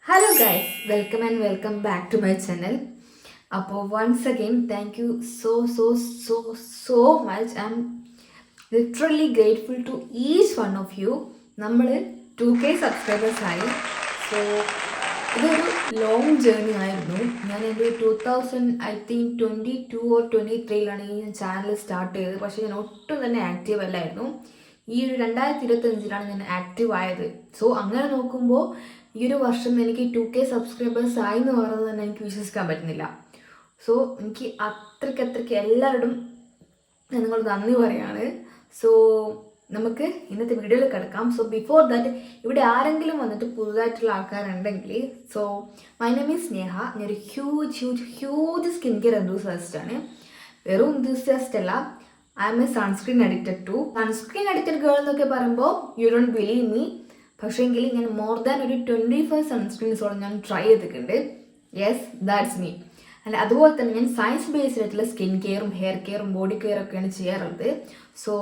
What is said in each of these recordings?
Hello guys, welcome back to my channel. Once again, thank you so much. I'm literally grateful to each one of you. നമ്മൾ 2K subscribers ആയി. So ഇതൊരു long journey ആയിരുന്നു. ഞാൻ എൻ്റെ 2022 or 23 ഈ channel start ചെയ്തത്. പക്ഷേ ഞാൻ ഒട്ടും തന്നെ ആക്റ്റീവ് അല്ലായിരുന്നു. ഈ ഒരു 2025 ഞാൻ ആക്റ്റീവ് ആയത്. സോ അങ്ങനെ നോക്കുമ്പോൾ ഈ ഒരു വർഷം എനിക്ക് 2K സബ്സ്ക്രൈബേഴ്സ് ആയി എന്ന് പറയുന്നത് തന്നെ എനിക്ക് വിശ്വസിക്കാൻ പറ്റുന്നില്ല. സോ എനിക്ക് അത്രയ്ക്ക് എല്ലാവരോടും നിങ്ങൾ നന്ദി പറയാണ്. സോ നമുക്ക് ഇന്നത്തെ വീഡിയോയിൽ കിടക്കാം. സോ ബിഫോർ ദാറ്റ് ഇവിടെ ആരെങ്കിലും വന്നിട്ട് പുതുതായിട്ടുള്ള ആൾക്കാരുണ്ടെങ്കിൽ, so my name is Sneha. ഞാനൊരു ഹ്യൂജ് സ്കിൻ കെയർ എന്തൂസിയാസ്റ്റ് ആണ്. വെറും എന്തൂസിയാസ്റ്റ് അല്ല, I'm a sunscreen addicted to. Sunscreen addicted girl എന്നൊക്കെ പറയുമ്പോൾ യു ഡോണ്ട് ബിലീവ് മീ. പക്ഷേങ്കിൽ ഞാൻ മോർ ദാൻ ഒരു 25 സൺസ്ക്രീൻസോളം ഞാൻ ട്രൈ ചെയ്തിട്ടുണ്ട്. Yes, that's me. അല്ല, അതുപോലെ തന്നെ ഞാൻ സയൻസ് ബേസ്ഡ് ആയിട്ടുള്ള സ്കിൻ കെയറും ഹെയർ കെയറും ബോഡി കെയറും ഒക്കെയാണ് ചെയ്യാറുള്ളത്. സോ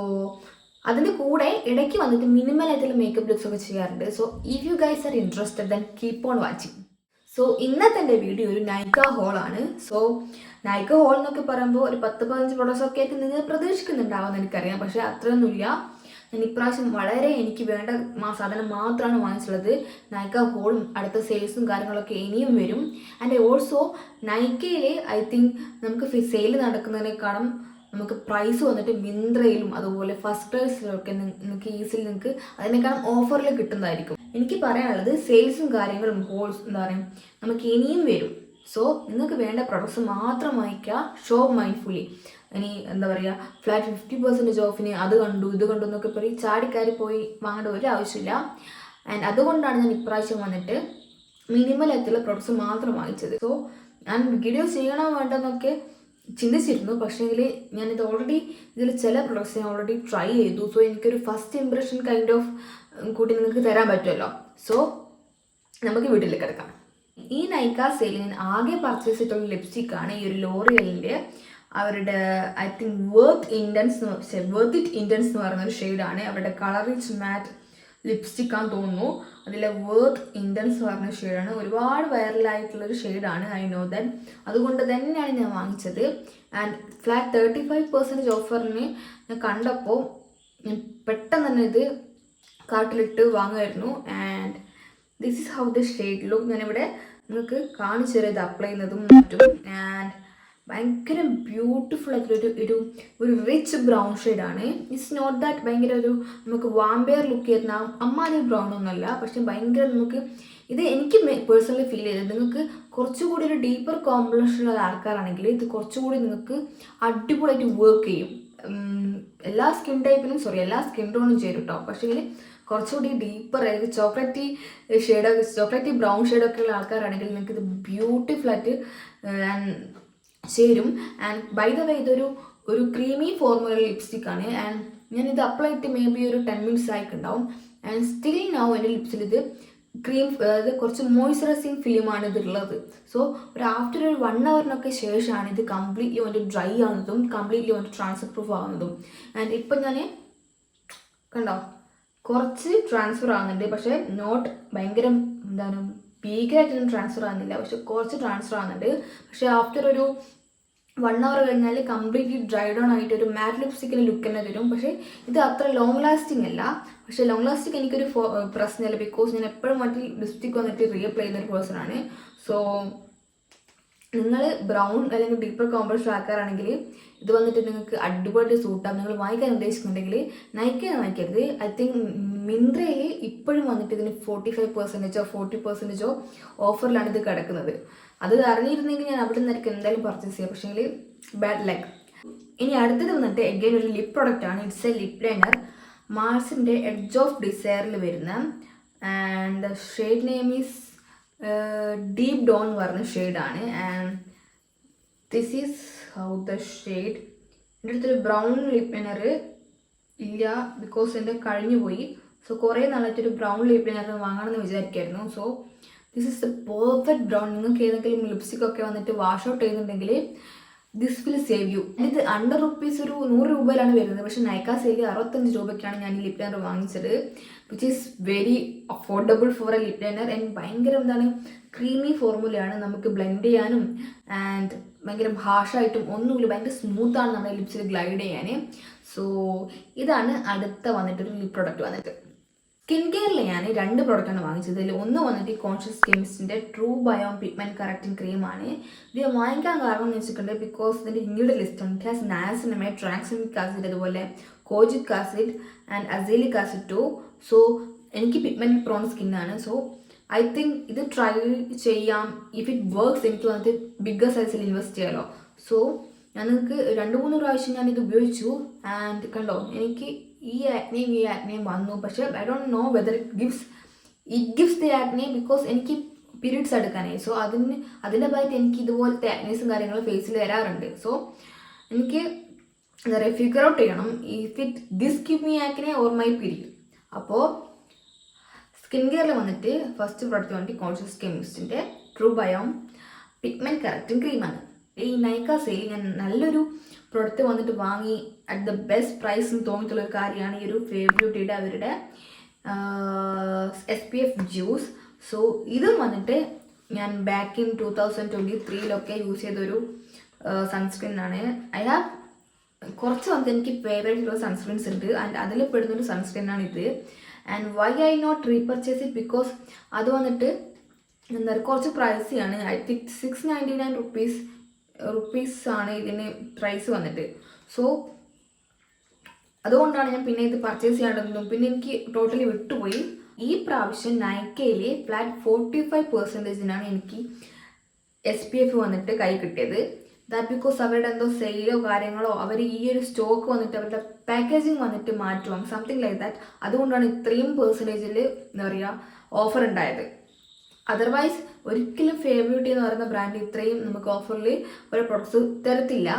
അതിൻ്റെ കൂടെ ഇടയ്ക്ക് വന്നിട്ട് മിനിമൽ ആയിട്ടുള്ള മേക്കപ്പ് ലുക്സ് ഒക്കെ ചെയ്യാറുണ്ട്. So if you guys are interested then keep on watching. So ഇന്നത്തെ എൻ്റെ വീഡിയോ ഒരു നൈക്ക ഹോളാണ്. സോ നൈക്ക ഹോൾ എന്നൊക്കെ പറയുമ്പോൾ ഒരു 10-15 പ്രോഡക്ട്സ് ഒക്കെ ആയിട്ട് നിങ്ങൾ പ്രതീക്ഷിക്കുന്നുണ്ടാവുമെന്ന് എനിക്കറിയാം. പക്ഷേ അത്രയൊന്നുമില്ല. ഞാൻ ഇപ്രാവശ്യം വളരെ എനിക്ക് വേണ്ട സാധനം മാത്രമാണ് വാങ്ങിച്ചുള്ളത്. നൈക്ക ഹോളും അടുത്ത സെയിൽസും കാര്യങ്ങളൊക്കെ ഇനിയും വരും. ആൻഡ് ഓൾസോ നൈക്കയിൽ ഐ തിങ്ക് നമുക്ക് സെയിൽ നടക്കുന്നതിനേക്കാളും നമുക്ക് പ്രൈസ് വന്നിട്ട് മിന്ത്രയിലും അതുപോലെ ഫസ്റ്റ് പ്രൈസിലൊക്കെ നിങ്ങൾക്ക് ഈസിലി നിങ്ങൾക്ക് അതിനേക്കാളും ഓഫറിൽ കിട്ടുന്നതായിരിക്കും. എനിക്ക് പറയാനുള്ളത് സെയിൽസും കാര്യങ്ങളും ഹോൾസ് എന്താ പറയുക നമുക്ക് ഇനിയും വരും. സോ നിങ്ങൾക്ക് വേണ്ട പ്രൊഡക്ട്സ് മാത്രം വാങ്ങിക്കുക. Shop mindfully. ഇനി എന്താ പറയുക ഫ്ലാറ്റ് 50% ഓഫിന് അത് കണ്ടു ഇത് കണ്ടു എന്നൊക്കെ പറയും ചാടിക്കാരി പോയി വാങ്ങേണ്ട ഒരു ആവശ്യമില്ല. ആൻഡ് അതുകൊണ്ടാണ് ഞാൻ ഇപ്രാവശ്യം വന്നിട്ട് മിനിമൽ ആയിട്ടുള്ള പ്രൊഡക്ട്സ് മാത്രം വാങ്ങിച്ചത്. സോ ഞാൻ വീഡിയോ ചെയ്യണോ വേണ്ടെന്നൊക്കെ ചിന്തിച്ചിരുന്നു. പക്ഷേങ്കിൽ ഞാനിത് ഓൾറെഡി ഇതിൽ ചില പ്രൊഡക്ട്സ് ഞാൻ ഓൾറെഡി ട്രൈ ചെയ്തു. സോ എനിക്കൊരു ഫസ്റ്റ് ഇംപ്രഷൻ കൈൻഡ് ഓഫ് കൂട്ടി നിങ്ങൾക്ക് തരാൻ പറ്റുമല്ലോ. സോ നമുക്ക് വീട്ടിൽ കിടക്കാം. ഈ നൈക്ക സെയിലിൽ ഞാൻ ആകെ പർച്ചേസ് ചെയ്തിട്ടുള്ള ലിപ്സ്റ്റിക്കാണ് ഈ ഒരു ലോറിയലിൻ്റെ അവരുടെ I think worth it intense എന്ന് പറയുന്നൊരു ഷെയ്ഡാണ്. അവരുടെ കളർ റിച്ച് മാറ്റ് ലിപ്സ്റ്റിക്കാന്ന് തോന്നുന്നു. അതിലെ വർത്ത് ഇൻറ്റൻസ് എന്ന് പറഞ്ഞ ഷെയ്ഡാണ്. ഒരുപാട് വൈറലായിട്ടുള്ളൊരു ഷെയ്ഡാണ്. I know that. അതുകൊണ്ട് തന്നെയാണ് ഞാൻ വാങ്ങിച്ചത്. ആൻഡ് ഫ്ലാറ്റ് 35% ഓഫറിന് ഞാൻ കണ്ടപ്പോൾ ഞാൻ പെട്ടെന്ന് തന്നെ ഇത് കാർട്ടിലിട്ട് വാങ്ങുമായിരുന്നു. And this is how the shade look. ഞാനിവിടെ നിങ്ങൾക്ക് കാണിച്ചു തരാം ഇത് അപ്ലൈ ചെയ്യുന്നതും മറ്റും. ആൻഡ് ഭയങ്കര ബ്യൂട്ടിഫുൾ ആയിട്ടുള്ള ഒരു റിച്ച് ബ്രൗൺ ഷെയ്ഡാണ്. ഇറ്റ്സ് നോട്ട് ദാറ്റ് ഭയങ്കര ഒരു നമുക്ക് വാമ്പയർ ലുക്ക് ചെയ്യുന്ന അമ്മാതി ബ്രൗൺ ഒന്നുമല്ല. പക്ഷെ ഭയങ്കര നമുക്ക് ഇത് എനിക്ക് പേഴ്സണലി ഫീൽ ചെയ്തത് നിങ്ങൾക്ക് കുറച്ചുകൂടി ഒരു ഡീപ്പർ കോംപ്ലക്ഷനുള്ള ആൾക്കാരാണെങ്കിൽ ഇത് കുറച്ചുകൂടി നിങ്ങൾക്ക് അടിപൊളിയായിട്ട് വർക്ക് ചെയ്യും. എല്ലാ സ്കിൻ ടോണും ചേരും കേട്ടോ. പക്ഷേ കുറച്ചുകൂടി ഡീപ്പർ ആയിട്ട് ചോക്ലേറ്റി ബ്രൗൺ ഷെയ്ഡൊക്കെ ഉള്ള ആൾക്കാരാണെങ്കിൽ നിങ്ങൾക്ക് ഇത് ബ്യൂട്ടിഫുൾ ആയിട്ട് ചേരും. ആൻഡ് ബൈ ദ വേ ഇതൊരു ക്രീമി ഫോർമുല ലിപ്സ്റ്റിക്കാണ്. ആൻഡ് ഞാനിത് അപ്ലൈ ചെയ്തിട്ട് മേ ബി ഒരു 10 minutes ആയിട്ടുണ്ടാവും. ആൻഡ് സ്റ്റിൽ നൗ എൻ്റെ ലിപ്സിൽ ഇത് ക്രീം അതായത് കുറച്ച് മോയ്സ്ചറൈസിങ് ഫിലിമാണ് ഇതുള്ളത്. സോ ഒരു ആഫ്റ്റർ ഒരു 1 hour ശേഷമാണ് ഇത് കംപ്ലീറ്റ്ലി വന്നിട്ട് ഡ്രൈ ആവുന്നതും കംപ്ലീറ്റ്ലി വന്നിട്ട് ട്രാൻസ്ഫർ പ്രൂഫ് ആവുന്നതും. ആൻഡ് ഇപ്പം ഞാൻ കണ്ടോ കുറച്ച് ട്രാൻസ്ഫർ ആകുന്നുണ്ട്. പക്ഷേ നോട്ട് ഭയങ്കര എന്താണ് പീക്കായിട്ടൊന്നും ട്രാൻസ്ഫർ ആകുന്നില്ല. പക്ഷെ കുറച്ച് ട്രാൻസ്ഫർ ആകുന്നുണ്ട്. പക്ഷേ ആഫ്റ്റർ ഒരു 1 hour കഴിഞ്ഞാൽ കംപ്ലീറ്റ്ലി ഡ്രൈ ഡൗൺ ആയിട്ട് ഒരു മാറ്റ് ലിപ്സ്റ്റിക്കിൻ്റെ ലുക്ക് തന്നെ തരും. പക്ഷേ ഇത് അത്ര ലോങ് ലാസ്റ്റിംഗ് അല്ല. പക്ഷേ ലോങ് ലാസ്റ്റിംഗ് എനിക്കൊരു പ്രശ്നമില്ല. ബിക്കോസ് ഞാൻ എപ്പോഴും മറ്റേ ലിപ്സ്റ്റിക്ക് വന്നിട്ട് റീഅപ്ലൈ ചെയ്യുന്ന ഒരു പേഴ്സണാണ്. സോ നിങ്ങൾ ബ്രൗൺ അല്ലെങ്കിൽ ഡീപ്പർ കോംപ്ലക്ഷൻ ആൾക്കാരാണെങ്കിൽ ഇത് വന്നിട്ട് നിങ്ങൾക്ക് അടിപൊളിയായിട്ട് സൂട്ടാകും. നിങ്ങൾ വാങ്ങിക്കാൻ ഉദ്ദേശിക്കുന്നുണ്ടെങ്കിൽ നൈക്ക വാങ്ങിക്കരുത്. ഐ തിങ്ക് മിന്ത്രയിൽ ഇപ്പോഴും വന്നിട്ട് ഇതിന് 45%ഓ 40%ഓ ഓഫറിലാണ് ഇത് കിടക്കുന്നത്. അത് അറിഞ്ഞിരുന്നെങ്കിൽ ഞാൻ അവിടെ നിന്നായിരിക്കും എന്തായാലും പർച്ചേസ് ചെയ്യുക. പക്ഷേ ബാഡ് ലക്ക്. ഇനി അടുത്തത് വന്നിട്ട് എഗെയിൻ ഒരു ലിപ് പ്രൊഡക്റ്റ് ആണ്. It's a lip liner. മാർസിൻ്റെ എഡ്ജ് ഓഫ് ഡിസയറിൽ വരുന്ന and shade name is deep dawn എന്ന് പറഞ്ഞ ഷെയ്ഡാണ്. And this is how the shade. എൻ്റെ അടുത്തൊരു ബ്രൗൺ ലിപ് ലൈനർ ഇല്ല ബിക്കോസ് എൻ്റെ കഴിഞ്ഞു പോയി. സോ കുറേ നാളായിട്ടൊരു ബ്രൗൺ ലിപ് ലൈനർ വാങ്ങണമെന്ന് വിചാരിക്കായിരുന്നു. So this is the perfect brown. നിങ്ങൾക്ക് ഏതെങ്കിലും ലിപ്സ്റ്റിക്കൊക്കെ വന്നിട്ട് വാഷ് ഔട്ട് ചെയ്യുന്നുണ്ടെങ്കിൽ ദിസ് വിൽ സേവ് യു. ഇത് ₹100 ഒരു 100 രൂപയിലാണ് വരുന്നത്. പക്ഷേ നൈക്ക സെയിൽ 65 രൂപയ്ക്കാണ് ഞാൻ ഈ ലിപ് ലൈനർ വാങ്ങിച്ചത്. Which is very affordable for a lip liner and ഭയങ്കര എന്താണ് ക്രീമി ഫോർമുലയാണ്, നമുക്ക് ബ്ലെൻഡ് ചെയ്യാനും ആൻഡ് ഭയങ്കര ഹാർഷായിട്ടും ഒന്നുമില്ല, ഭയങ്കര സ്മൂത്താണ് നമ്മുടെ ലിപ്സിൽ ഗ്ലൈഡ് ചെയ്യാൻ. സോ ഇതാണ് അടുത്ത വന്നിട്ടൊരു ലിപ് പ്രൊഡക്റ്റ് വന്നിട്ട്. സ്കിൻ കെയറിൽ ഞാൻ 2 പ്രോഡക്റ്റാണ് വാങ്ങിച്ചത്. ഇതിൽ ഒന്ന് വന്നിട്ട് കോൺഷ്യസ് കെമിസ്റ്റിൻ്റെ ട്രൂ ബയോം പിഗ്മെൻറ്റ് കറക്റ്റിംഗ് ക്രീമാണ്. ഇത് വാങ്ങിക്കാൻ കാരണം എന്ന് വെച്ചിട്ടുണ്ടെങ്കിൽ ബിക്കോസ് ഇതിൻ്റെ ഇങ്ങോട്ട് ലിസ്റ്റ് ഉണ്ട്. It has niacinamide, tranexamic acid, അതുപോലെ kojic acid and azelaic acid too. So എനിക്ക് പിഗ്മെൻറ്റ് പ്രോൺ സ്കിന്നാണ്. സോ ഐ തിങ്ക് ഇത് ട്രൈ ചെയ്യാം. ഇഫ് ഇറ്റ് വർക്ക്സ് എനിക്ക് വന്നിട്ട് ബിഗ്ഗർ സൈസിൽ ഇൻവെസ്റ്റ് ചെയ്യാമല്ലോ. സോ ഞാൻ നിങ്ങൾക്ക് 2-3 പ്രാവശ്യം ഞാനിത് ഉപയോഗിച്ചു ആൻഡ് കണ്ടോ എനിക്ക് ഈ ആക്നെയും വന്നു. പക്ഷേ I don't know whether it gives the acne because എനിക്ക് പീരീഡ്സ് എടുക്കാനായി. സോ അതിൻ്റെ ഭാഗത്ത് എനിക്ക് ഇതുപോലത്തെ ആക്നീസും കാര്യങ്ങളും ഫേസിൽ വരാറുണ്ട്. സോ എനിക്ക് എന്താ പറയുക ഫിഗർ ഔട്ട് ചെയ്യണം if it this give me acne or my period. അപ്പോൾ സ്കിൻ കെയറിൽ വന്നിട്ട് ഫസ്റ്റ് പ്രോഡക്റ്റ് വന്നിട്ട് കോൺഷ്യസ് കെമിസ്റ്റിൻ്റെ ട്രൂ ബയോം പിഗ്മെൻറ്റ് കറക്റ്റിംഗ് ക്രീമാണ്. ഈ നൈക്ക സെയിൽ ഞാൻ നല്ലൊരു പ്രൊഡക്റ്റ് വന്നിട്ട് വാങ്ങി അറ്റ് ദ ബെസ്റ്റ് പ്രൈസ് എന്ന് തോന്നിയിട്ടുള്ളൊരു കാര്യമാണ് ഈ ഒരു ഫേവ് ബ്യൂട്ടിയുടെ അവരുടെ SPF ജ്യൂസ്. സോ ഇതും വന്നിട്ട് ഞാൻ ബാക്ക് ഇൻ 2023 യൂസ് ചെയ്തൊരു സൺസ്ക്രീനാണ്. ഐ ഹാവ് കുറച്ച് വന്നിട്ട് എനിക്ക് ഫേവറേറ്റ് ആയിട്ടുള്ള സൺസ്ക്രീൻസ് ഉണ്ട് ആൻഡ് അതിൽ പെടുന്നൊരു സൺസ്ക്രീനാണ് ഇത്. And why I not repurchase it because അത് വന്നിട്ട് എന്താ പറയുക കുറച്ച് പ്രൈസിയാണ്. ഐ തിങ്ക് 699 റുപ്പീസ് ആണ് ഇതിന് പ്രൈസ് വന്നിട്ട്. സോ അതുകൊണ്ടാണ് ഞാൻ പിന്നെ ഇത് പർച്ചേസ് ചെയ്യാണ്ടെന്നും പിന്നെ എനിക്ക് ടോട്ടലി വിട്ടുപോയി. ഈ പ്രാവശ്യം നൈക്കയിൽ ഫ്ലാറ്റ് 45%-നാണ് എനിക്ക് SPF വന്നിട്ട് കൈ കിട്ടിയത്. ദാറ്റ് ബിക്കോസ് അവരുടെ എന്തോ സെയിലോ കാര്യങ്ങളോ അവർ ഈ ഒരു സ്റ്റോക്ക് വന്നിട്ട് അവരുടെ പാക്കേജിങ് വന്നിട്ട് മാറ്റുവാം, സംതിങ് ലൈക്ക് ദാറ്റ്. അതുകൊണ്ടാണ് ഇത്രയും പെർസെൻറ്റേജിൽ എന്താ പറയുക ഓഫർ ഉണ്ടായത്. അതർവൈസ് ഒരിക്കലും ഫേവ് ബ്യൂട്ടി എന്ന് പറയുന്ന ബ്രാൻഡ് ഇത്രയും നമുക്ക് ഓഫറിൽ ഒരു പ്രൊഡക്ട്സ് തരത്തില്ല.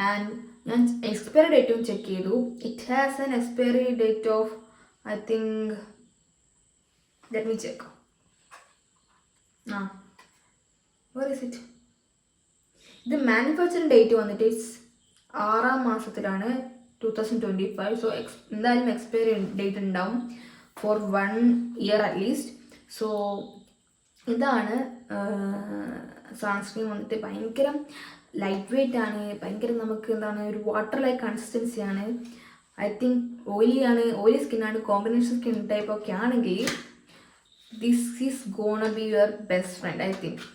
ആൻഡ് ഞാൻ എക്സ്പയറി ഡേറ്റും ചെക്ക് ചെയ്തു. It has an expiry date of I think let me check. Where is it? ഇത് മാനുഫാക്ചറിങ് ഡേറ്റ് വന്നിട്ട് 6-ാം മാസത്തിലാണ് 2025. സോ എന്തായാലും എക്സ്പയറി ഡേറ്റ് ഉണ്ടാവും ഫോർ 1 ഇയർ അറ്റ്ലീസ്റ്റ്. സോ ഇതാണ് സൺസ്ക്രീൻ വന്നിട്ട് ഭയങ്കര ലൈറ്റ് വെയ്റ്റ് ആണ്, ഭയങ്കര നമുക്ക് എന്താണ് ഒരു വാട്ടർ ലൈക്ക് കൺസിസ്റ്റൻസിയാണ്. ഐ തിങ്ക് ഓയിലി സ്കിന്നാണ്, കോമ്പിനേഷൻ സ്കിൻ ടൈപ്പ് ഒക്കെ ആണെങ്കിൽ this is gonna be your best friend I think.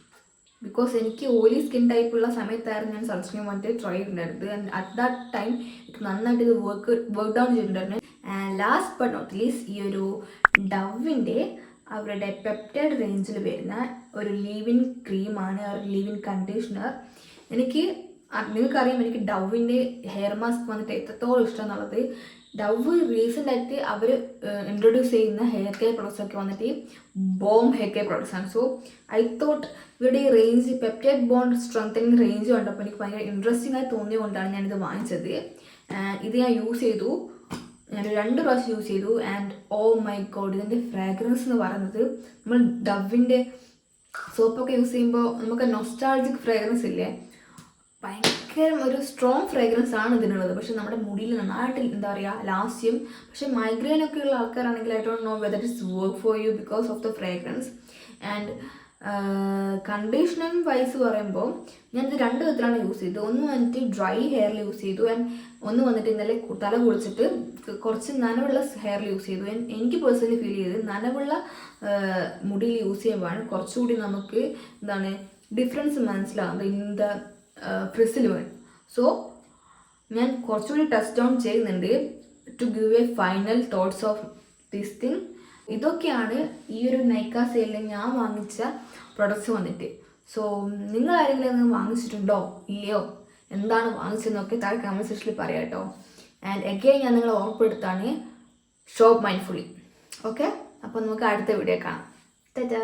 Because എനിക്ക് ഓയിലി സ്കിൻ ടൈപ്പുള്ള സമയത്തായിരുന്നു ഞാൻ സൺസ്ക്രീൻ വന്നിട്ട് ട്രൈ ചെയ്തിട്ടുണ്ടായിരുന്നത്. ആൻഡ് അറ്റ് ദാറ്റ് ടൈം എനിക്ക് നന്നായിട്ട് ഇത് വർക്ക് ഡൗൺ ചെയ്തിട്ടുണ്ടായിരുന്നു. And last but not least ഈ ഒരു ഡവിൻ്റെ അവരുടെ പെപ്റ്റൈഡ് റേഞ്ചിൽ വരുന്ന ഒരു ലീവിൻ ക്രീമാണ്, ഒരു ലീവിൻ കണ്ടീഷണർ. നിങ്ങൾക്കറിയാം എനിക്ക് ഡവിൻ്റെ ഹെയർ മാസ്ക് വന്നിട്ട് എത്രത്തോളം ഇഷ്ടം എന്നുള്ളത്. ഡവ് റീസെൻ്റ് ആയിട്ട് അവർ ഇൻട്രൊഡ്യൂസ് ചെയ്യുന്ന ഹെയർ കെയർ പ്രോഡക്ട്സ് ഒക്കെ വന്നിട്ട് ബോം ഹെയർ കെയർ പ്രോഡക്ട്സ് ആണ്. സോ ഐ തോട്ട് ഇവരുടെ ഈ range peptide bond strengthening range കണ്ടപ്പോൾ എനിക്ക് ഭയങ്കര ഇൻട്രസ്റ്റിംഗ് ആയി തോന്നിയതുകൊണ്ടാണ് ഞാനിത് വാങ്ങിച്ചത്. ഇത് ഞാൻ യൂസ് ചെയ്തു, ഞാൻ 2 പ്രാവശ്യം യൂസ് ചെയ്തു. ആൻഡ് ഓ മൈ ഗോഡ്, ഇതിൻ്റെ ഫ്രാഗ്രൻസ് എന്ന് പറയുന്നത് നമ്മൾ ഡവിൻ്റെ സോപ്പൊക്കെ യൂസ് ചെയ്യുമ്പോൾ നമുക്ക് നൊസ്റ്റാൾജിക് ഫ്രാഗ്രൻസ് ഇല്ലേ, ഭയങ്കര ഒരു സ്ട്രോങ് ഫ്രാഗ്രൻസ് ആണ് ഇതിനുള്ളത്. പക്ഷെ നമ്മുടെ മുടിയിൽ നന്നായിട്ട് എന്താ പറയുക ലാസ്യം. പക്ഷെ മൈഗ്രെയിൻ ഒക്കെ ഉള്ള ആൾക്കാരാണെങ്കിൽ I don't know whether it's work for you because of the fragrance. And conditioning wise പറയുമ്പോൾ ഞാനിത് 2 വിധത്തിലാണ് യൂസ് ചെയ്തത്. ഒന്ന് വന്നിട്ട് ഡ്രൈ ഹെയറിൽ യൂസ് ചെയ്തു ആൻഡ് ഒന്ന് വന്നിട്ട് ഇന്നലെ തല കുളിച്ചിട്ട് കുറച്ച് നനവുള്ള ഹെയറിൽ യൂസ് ചെയ്തു. എനിക്ക് പേഴ്സണലി ഫീൽ ചെയ്തത് നനവുള്ള മുടിയിൽ യൂസ് ചെയ്യുമ്പോഴാണ് കുറച്ചുകൂടി നമുക്ക് എന്താണ് ഡിഫറൻസ് മനസ്സിലാകുന്നത് ഇൻ ദ ഫ്രിസിൽ വേണം. സോ ഞാൻ കുറച്ചുകൂടി ടച്ച് ഡൗൺ ചെയ്യുന്നുണ്ട് to give a final thoughts of this thing. ഇതൊക്കെയാണ് ഈ ഒരു നൈക്ക സെയിലിൽ ഞാൻ വാങ്ങിച്ച പ്രൊഡക്ട്സ് വന്നിട്ട്. സോ നിങ്ങൾ ആരെങ്കിലും അത് വാങ്ങിച്ചിട്ടുണ്ടോ ഇല്ലയോ, എന്താണ് വാങ്ങിച്ചതെന്നൊക്കെ താഴെ കമൻറ്റ് സെക്ഷനിൽ പറയാം കേട്ടോ. ആൻഡ് എഗെയിൻ ഞാൻ നിങ്ങളെ ഓർപ്പെടുത്താണ്, ഷോപ്പ് മൈൻഡ്ഫുള്ളി. ഓക്കെ, അപ്പോൾ നമുക്ക് അടുത്ത വീഡിയോ കാണാം. ടാറ്റാ.